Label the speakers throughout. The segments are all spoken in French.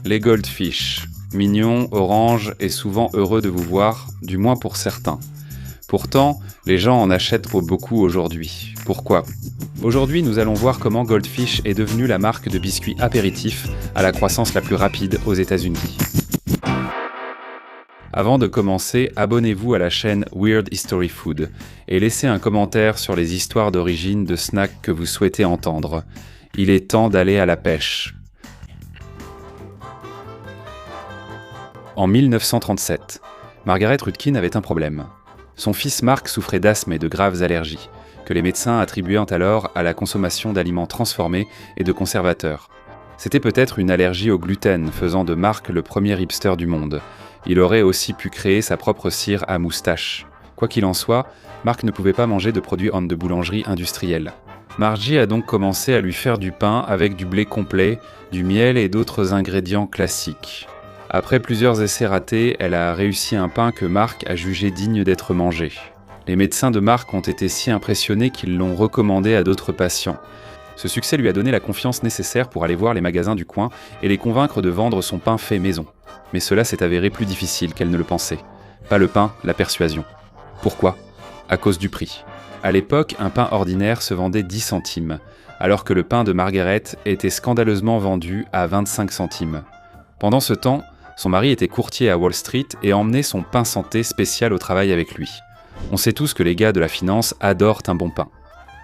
Speaker 1: Les goldfish, mignons, oranges et souvent heureux de vous voir, du moins pour certains. Pourtant, les gens en achètent pour beaucoup aujourd'hui. Pourquoi ? Aujourd'hui, nous allons voir comment Goldfish est devenue la marque de biscuits apéritifs à la croissance la plus rapide aux États-Unis. Avant de commencer, abonnez-vous à la chaîne Weird History Food et laissez un commentaire sur les histoires d'origine de snacks que vous souhaitez entendre. Il est temps d'aller à la pêche. En 1937, Margaret Rudkin avait un problème. Son fils Mark souffrait d'asthme et de graves allergies, que les médecins attribuaient alors à la consommation d'aliments transformés et de conservateurs. C'était peut-être une allergie au gluten, faisant de Mark le premier hipster du monde. Il aurait aussi pu créer sa propre cire à moustache. Quoi qu'il en soit, Mark ne pouvait pas manger de produits de boulangerie industrielle. Margie a donc commencé à lui faire du pain avec du blé complet, du miel et d'autres ingrédients classiques. Après plusieurs essais ratés, elle a réussi un pain que Mark a jugé digne d'être mangé. Les médecins de Mark ont été si impressionnés qu'ils l'ont recommandé à d'autres patients. Ce succès lui a donné la confiance nécessaire pour aller voir les magasins du coin et les convaincre de vendre son pain fait maison. Mais cela s'est avéré plus difficile qu'elle ne le pensait. Pas le pain, la persuasion. Pourquoi ? À cause du prix. À l'époque, un pain ordinaire se vendait 10 centimes, alors que le pain de Margaret était scandaleusement vendu à 25 centimes. Pendant ce temps, son mari était courtier à Wall Street et emmenait son pain santé spécial au travail avec lui. On sait tous que les gars de la finance adorent un bon pain.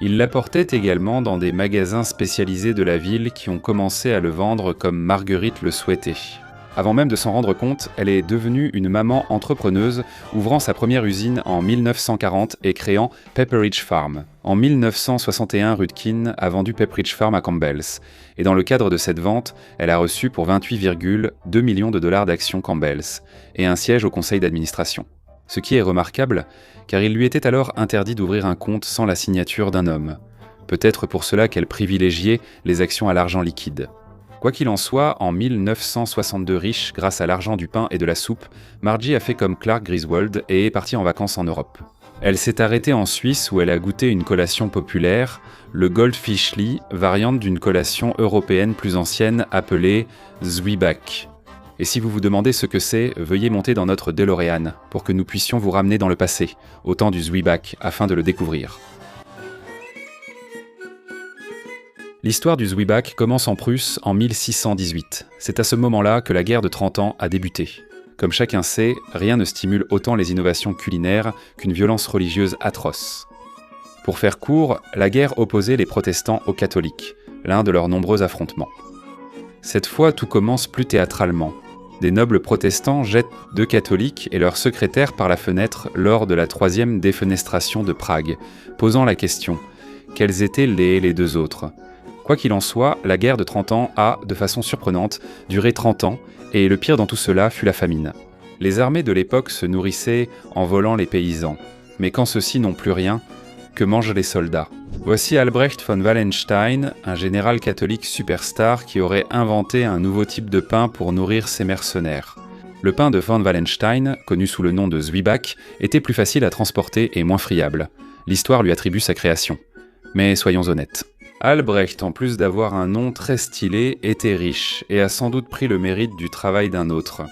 Speaker 1: Il l'apportait également dans des magasins spécialisés de la ville qui ont commencé à le vendre comme Marguerite le souhaitait. Avant même de s'en rendre compte, elle est devenue une maman entrepreneuse, ouvrant sa première usine en 1940 et créant Pepperidge Farm. En 1961, Rudkin a vendu Pepperidge Farm à Campbell's. Et dans le cadre de cette vente, elle a reçu pour 28,2 millions de dollars d'actions Campbell's et un siège au conseil d'administration. Ce qui est remarquable, car il lui était alors interdit d'ouvrir un compte sans la signature d'un homme. Peut-être pour cela qu'elle privilégiait les actions à l'argent liquide. Quoi qu'il en soit, en 1962 riche, grâce à l'argent du pain et de la soupe, Margie a fait comme Clark Griswold et est partie en vacances en Europe. Elle s'est arrêtée en Suisse où elle a goûté une collation populaire, le Goldfischli, variante d'une collation européenne plus ancienne appelée Zwieback. Et si vous vous demandez ce que c'est, veuillez monter dans notre DeLorean pour que nous puissions vous ramener dans le passé, au temps du Zwieback, afin de le découvrir. L'histoire du Zwieback commence en Prusse en 1618. C'est à ce moment-là que la guerre de 30 ans a débuté. Comme chacun sait, rien ne stimule autant les innovations culinaires qu'une violence religieuse atroce. Pour faire court, la guerre opposait les protestants aux catholiques, l'un de leurs nombreux affrontements. Cette fois, tout commence plus théâtralement. Des nobles protestants jettent 2 catholiques et leurs secrétaires par la fenêtre lors de la 3e défenestration de Prague, posant la question « Quels étaient les 2 autres ?» Quoi qu'il en soit, la guerre de 30 ans a, de façon surprenante, duré 30 ans, et le pire dans tout cela fut la famine. Les armées de l'époque se nourrissaient en volant les paysans. Mais quand ceux-ci n'ont plus rien, que mangent les soldats ? Voici Albrecht von Wallenstein, un général catholique superstar qui aurait inventé un nouveau type de pain pour nourrir ses mercenaires. Le pain de von Wallenstein, connu sous le nom de Zwieback, était plus facile à transporter et moins friable. L'histoire lui attribue sa création. Mais soyons honnêtes. Albrecht, en plus d'avoir un nom très stylé, était riche et a sans doute pris le mérite du travail d'un autre.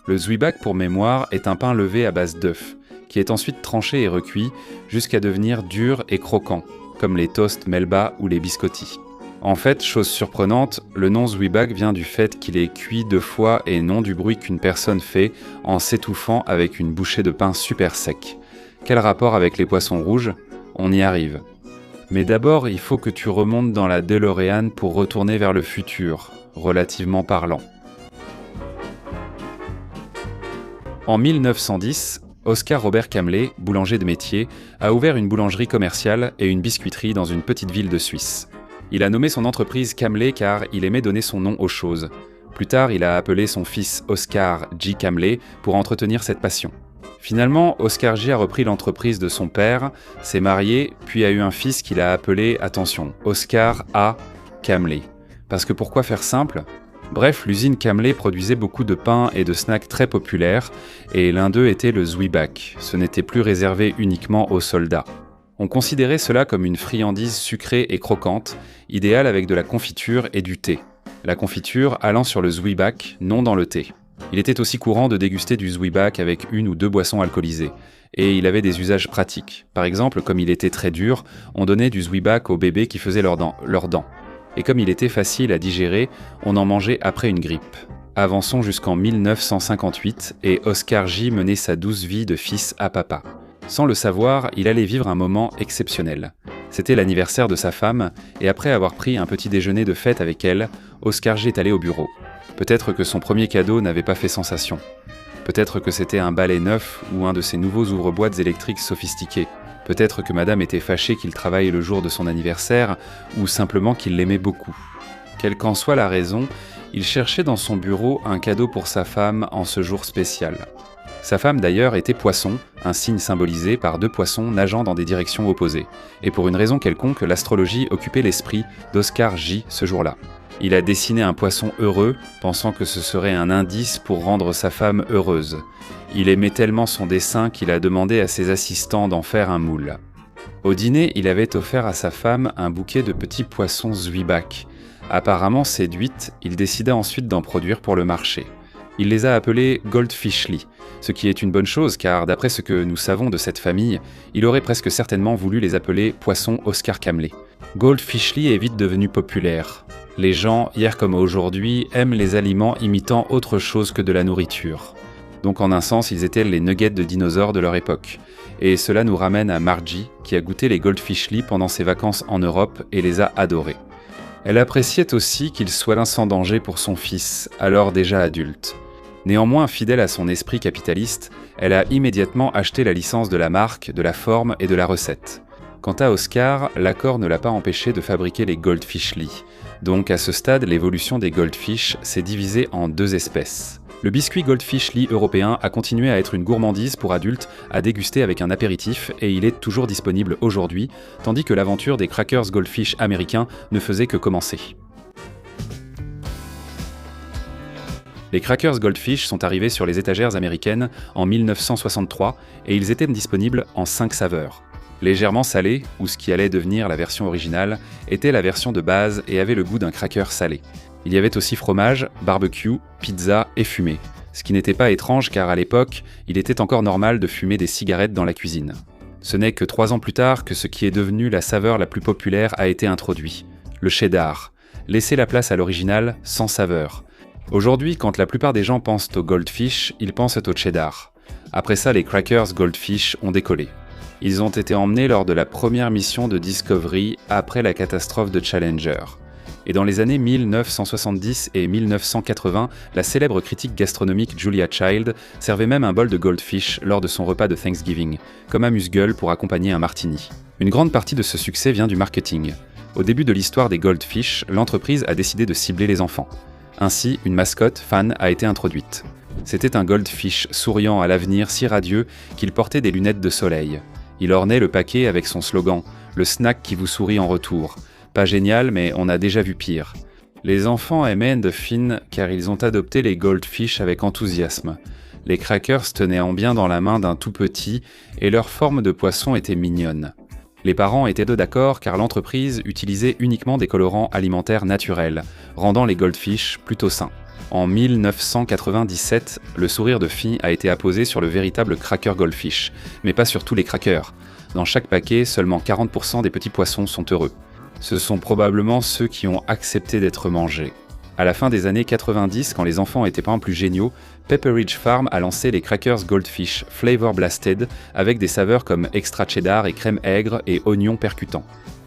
Speaker 1: Le Zwieback, pour mémoire, est un pain levé à base d'œufs, qui est ensuite tranché et recuit jusqu'à devenir dur et croquant, comme les toasts Melba ou les biscottis. En fait, chose surprenante, le nom Zwieback vient du fait qu'il est cuit 2 fois et non du bruit qu'une personne fait en s'étouffant avec une bouchée de pain super sec. Quel rapport avec les poissons rouges ? On y arrive. Mais d'abord, il faut que tu remontes dans la DeLorean pour retourner vers le futur, relativement parlant. En 1910, Oscar Robert Camley, boulanger de métier, a ouvert une boulangerie commerciale et une biscuiterie dans une petite ville de Suisse. Il a nommé son entreprise Camley car il aimait donner son nom aux choses. Plus tard, il a appelé son fils Oscar J. Camley pour entretenir cette passion. Finalement, Oscar J a repris l'entreprise de son père, s'est marié, puis a eu un fils qu'il a appelé, attention, Oscar A. Camley. Parce que pourquoi faire simple ? Bref, l'usine Camley produisait beaucoup de pains et de snacks très populaires, et l'un d'eux était le Zwieback. Ce n'était plus réservé uniquement aux soldats. On considérait cela comme une friandise sucrée et croquante, idéale avec de la confiture et du thé. la confiture allant sur le zwieback, non dans le thé. Il était aussi courant de déguster du zwieback avec 1 ou 2 boissons alcoolisées, et il avait des usages pratiques. Par exemple, comme il était très dur, on donnait du zwieback aux bébés qui faisaient leurs dents. Et comme il était facile à digérer, on en mangeait après une grippe. Avançons jusqu'en 1958 et Oscar J menait sa douce vie de fils à papa. Sans le savoir, il allait vivre un moment exceptionnel. C'était l'anniversaire de sa femme, et après avoir pris un petit déjeuner de fête avec elle, Oscar J est allé au bureau. Peut-être que son premier cadeau n'avait pas fait sensation. Peut-être que c'était un balai neuf ou un de ces nouveaux ouvre-boîtes électriques sophistiqués. Peut-être que madame était fâchée qu'il travaille le jour de son anniversaire, ou simplement qu'il l'aimait beaucoup. Quelle qu'en soit la raison, il cherchait dans son bureau un cadeau pour sa femme en ce jour spécial. Sa femme d'ailleurs était poisson, un signe symbolisé par 2 poissons nageant dans des directions opposées. Et pour une raison quelconque, l'astrologie occupait l'esprit d'Oscar J ce jour-là. Il a dessiné un poisson heureux, pensant que ce serait un indice pour rendre sa femme heureuse. Il aimait tellement son dessin qu'il a demandé à ses assistants d'en faire un moule. Au dîner, il avait offert à sa femme un bouquet de petits poissons zwieback. Apparemment séduite, il décida ensuite d'en produire pour le marché. Il les a appelés Goldfishly, ce qui est une bonne chose car d'après ce que nous savons de cette famille, il aurait presque certainement voulu les appeler poissons Oscar Camley. Goldfishly est vite devenu populaire. Les gens, hier comme aujourd'hui, aiment les aliments imitant autre chose que de la nourriture. Donc en un sens, ils étaient les nuggets de dinosaures de leur époque. Et cela nous ramène à Margie, qui a goûté les Goldfishly pendant ses vacances en Europe et les a adorés. Elle appréciait aussi qu'ils soient sans danger pour son fils, alors déjà adulte. Néanmoins, fidèle à son esprit capitaliste, elle a immédiatement acheté la licence de la marque, de la forme et de la recette. Quant à Oscar, l'accord ne l'a pas empêché de fabriquer les Goldfishly. Donc à ce stade, l'évolution des Goldfish s'est divisée en 2 espèces. Le biscuit Goldfishly européen a continué à être une gourmandise pour adultes à déguster avec un apéritif et il est toujours disponible aujourd'hui, tandis que l'aventure des crackers Goldfish américains ne faisait que commencer. Les crackers Goldfish sont arrivés sur les étagères américaines en 1963 et ils étaient disponibles en 5 saveurs. Légèrement salé, ou ce qui allait devenir la version originale, était la version de base et avait le goût d'un cracker salé. Il y avait aussi fromage, barbecue, pizza et fumée. Ce qui n'était pas étrange car à l'époque, il était encore normal de fumer des cigarettes dans la cuisine. Ce n'est que 3 ans plus tard que ce qui est devenu la saveur la plus populaire a été introduit, le cheddar. Laissez la place à l'original sans saveur. Aujourd'hui, quand la plupart des gens pensent au Goldfish, ils pensent au cheddar. Après ça, les crackers Goldfish ont décollé. Ils ont été emmenés lors de la première mission de Discovery après la catastrophe de Challenger. Et dans les années 1970 et 1980, la célèbre critique gastronomique Julia Child servait même un bol de Goldfish lors de son repas de Thanksgiving, comme amuse-gueule pour accompagner un martini. Une grande partie de ce succès vient du marketing. Au début de l'histoire des Goldfish, l'entreprise a décidé de cibler les enfants. Ainsi, une mascotte, Fan, a été introduite. C'était un Goldfish souriant à l'avenir si radieux qu'il portait des lunettes de soleil. Il ornait le paquet avec son slogan « Le snack qui vous sourit en retour ». Pas génial, mais on a déjà vu pire. Les enfants aimaient The Fin car ils ont adopté les Goldfish avec enthousiasme. Les crackers tenaient en bien dans la main d'un tout petit et leur forme de poisson était mignonne. Les parents étaient d'accord car l'entreprise utilisait uniquement des colorants alimentaires naturels, rendant les Goldfish plutôt sains. En 1997, le sourire de Fin a été apposé sur le véritable cracker Goldfish, mais pas sur tous les crackers. Dans chaque paquet, seulement 40% des petits poissons sont heureux. Ce sont probablement ceux qui ont accepté d'être mangés. À la fin des années 90, quand les enfants étaient pas plus géniaux, Pepperidge Farm a lancé les crackers Goldfish Flavor Blasted avec des saveurs comme extra cheddar et crème aigre et oignons percutants.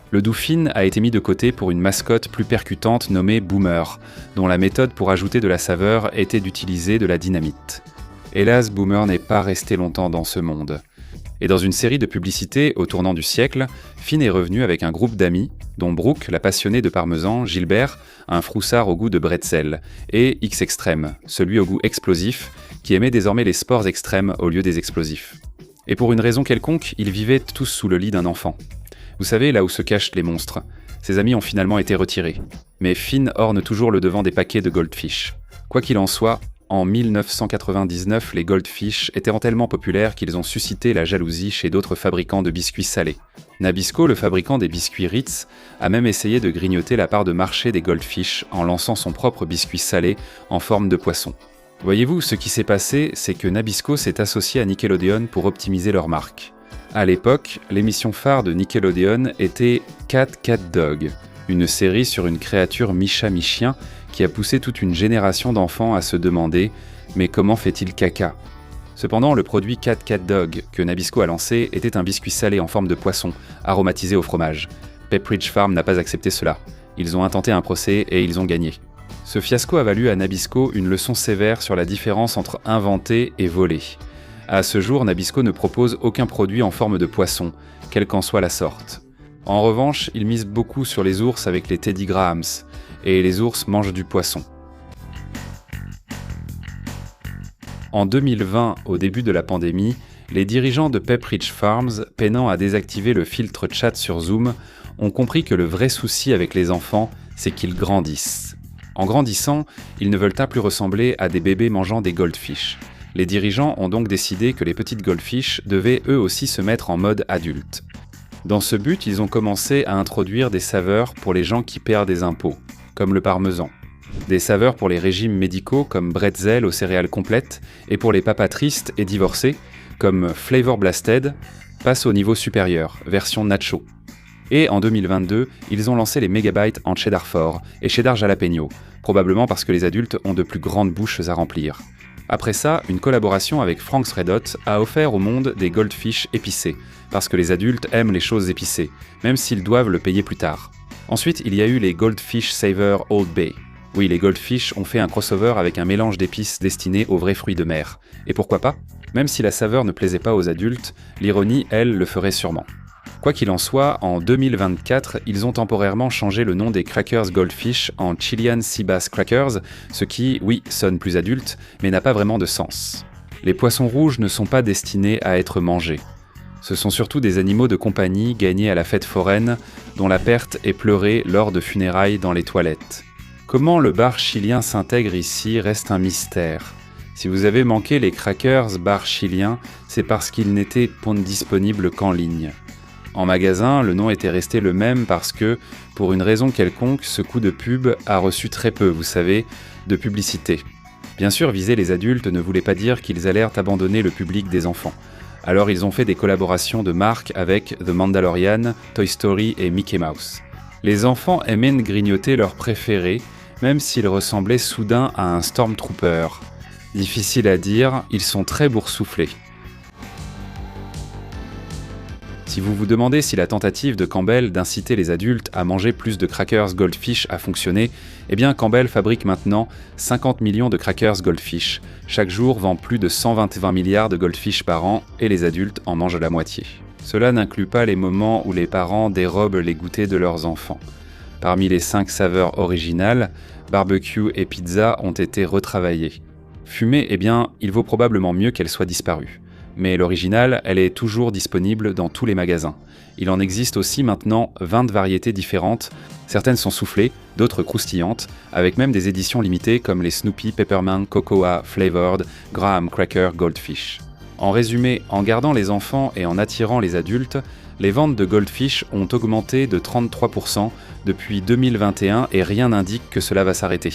Speaker 1: Le Dauphin a été mis de côté pour une mascotte plus percutante nommée Boomer, dont la méthode pour ajouter de la saveur était d'utiliser de la dynamite. Hélas, Boomer n'est pas resté longtemps dans ce monde. Et dans une série de publicités au tournant du siècle, Fin est revenu avec un groupe d'amis, dont Brooke, la passionnée de parmesan, Gilbert, un froussard au goût de bretzel, et X Extreme, celui au goût explosif, qui aimait désormais les sports extrêmes au lieu des explosifs. Et pour une raison quelconque, ils vivaient tous sous le lit d'un enfant. Vous savez, là où se cachent les monstres. Ses amis ont finalement été retirés. Mais Fin orne toujours le devant des paquets de Goldfish. Quoi qu'il en soit, En 1999, les Goldfish étaient tellement populaires qu'ils ont suscité la jalousie chez d'autres fabricants de biscuits salés. Nabisco, le fabricant des biscuits Ritz, a même essayé de grignoter la part de marché des Goldfish en lançant son propre biscuit salé en forme de poisson. Voyez-vous, ce qui s'est passé, c'est que Nabisco s'est associé à Nickelodeon pour optimiser leur marque. À l'époque, l'émission phare de Nickelodeon était Cat Cat Dog, une série sur une créature mi-chat mi-chien qui a poussé toute une génération d'enfants à se demander « Mais comment fait-il caca ?» Cependant, le produit Cat Cat Dog que Nabisco a lancé était un biscuit salé en forme de poisson, aromatisé au fromage. Pepperidge Farm n'a pas accepté cela. Ils ont intenté un procès et ils ont gagné. Ce fiasco a valu à Nabisco une leçon sévère sur la différence entre inventer et voler. À ce jour, Nabisco ne propose aucun produit en forme de poisson, quelle qu'en soit la sorte. En revanche, il mise beaucoup sur les ours avec les Teddy Grahams, et les ours mangent du poisson. En 2020, au début de la pandémie, les dirigeants de Pepperidge Farms, peinant à désactiver le filtre chat sur Zoom, ont compris que le vrai souci avec les enfants, c'est qu'ils grandissent. En grandissant, ils ne veulent pas plus ressembler à des bébés mangeant des goldfish. Les dirigeants ont donc décidé que les petites goldfish devaient eux aussi se mettre en mode adulte. Dans ce but, ils ont commencé à introduire des saveurs pour les gens qui perdent des impôts, comme le parmesan. Des saveurs pour les régimes médicaux comme bretzel aux céréales complètes et pour les papas tristes et divorcés comme Flavor Blasted passe au niveau supérieur, version nacho. Et en 2022, ils ont lancé les Megabytes en cheddar fort et cheddar jalapeno, probablement parce que les adultes ont de plus grandes bouches à remplir. Après ça, une collaboration avec Frank's Red Hot a offert au monde des goldfish épicés, parce que les adultes aiment les choses épicées, même s'ils doivent le payer plus tard. Ensuite, il y a eu les Goldfish Savor Old Bay. Oui, les Goldfish ont fait un crossover avec un mélange d'épices destiné aux vrais fruits de mer. Et pourquoi pas ? Même si la saveur ne plaisait pas aux adultes, l'ironie, elle, le ferait sûrement. Quoi qu'il en soit, en 2024, ils ont temporairement changé le nom des Crackers Goldfish en Chilean Sea Bass Crackers, ce qui, oui, sonne plus adulte, mais n'a pas vraiment de sens. Les poissons rouges ne sont pas destinés à être mangés. Ce sont surtout des animaux de compagnie gagnés à la fête foraine, dont la perte est pleurée lors de funérailles dans les toilettes. Comment le bar chilien s'intègre ici reste un mystère. Si vous avez manqué les Crackers bar chilien, c'est parce qu'ils n'étaient disponibles qu'en ligne. En magasin, le nom était resté le même parce que, pour une raison quelconque, ce coup de pub a reçu très peu, vous savez, de publicité. Bien sûr, viser les adultes ne voulait pas dire qu'ils allèrent abandonner le public des enfants. Alors ils ont fait des collaborations de marque avec The Mandalorian, Toy Story et Mickey Mouse. Les enfants aimaient grignoter leurs préférés, même s'ils ressemblaient soudain à un Stormtrooper. Difficile à dire, ils sont très boursouflés. Si vous vous demandez si la tentative de Campbell d'inciter les adultes à manger plus de crackers Goldfish a fonctionné, eh bien Campbell fabrique maintenant 50 millions de crackers Goldfish. Chaque jour vend plus de 120 milliards de Goldfish par an et les adultes en mangent la moitié. Cela n'inclut pas les moments où les parents dérobent les goûters de leurs enfants. Parmi les 5 saveurs originales, barbecue et pizza ont été retravaillées. Fumée, eh bien, il vaut probablement mieux qu'elle soit disparue. Mais l'originale, elle est toujours disponible dans tous les magasins. Il en existe aussi maintenant 20 variétés différentes. Certaines sont soufflées, d'autres croustillantes, avec même des éditions limitées comme les Snoopy Peppermint Cocoa Flavored Graham Cracker Goldfish. En résumé, en gardant les enfants et en attirant les adultes, les ventes de Goldfish ont augmenté de 33% depuis 2021 et rien n'indique que cela va s'arrêter.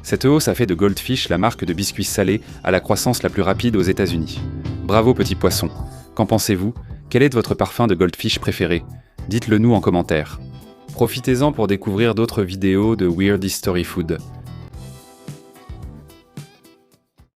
Speaker 1: Cette hausse a fait de Goldfish la marque de biscuits salés à la croissance la plus rapide aux États-Unis. Bravo petits poissons. Qu'en pensez-vous ? Quel est votre parfum de Goldfish préféré ? Dites-le nous en commentaire. Profitez-en pour découvrir d'autres vidéos de Weird History Food.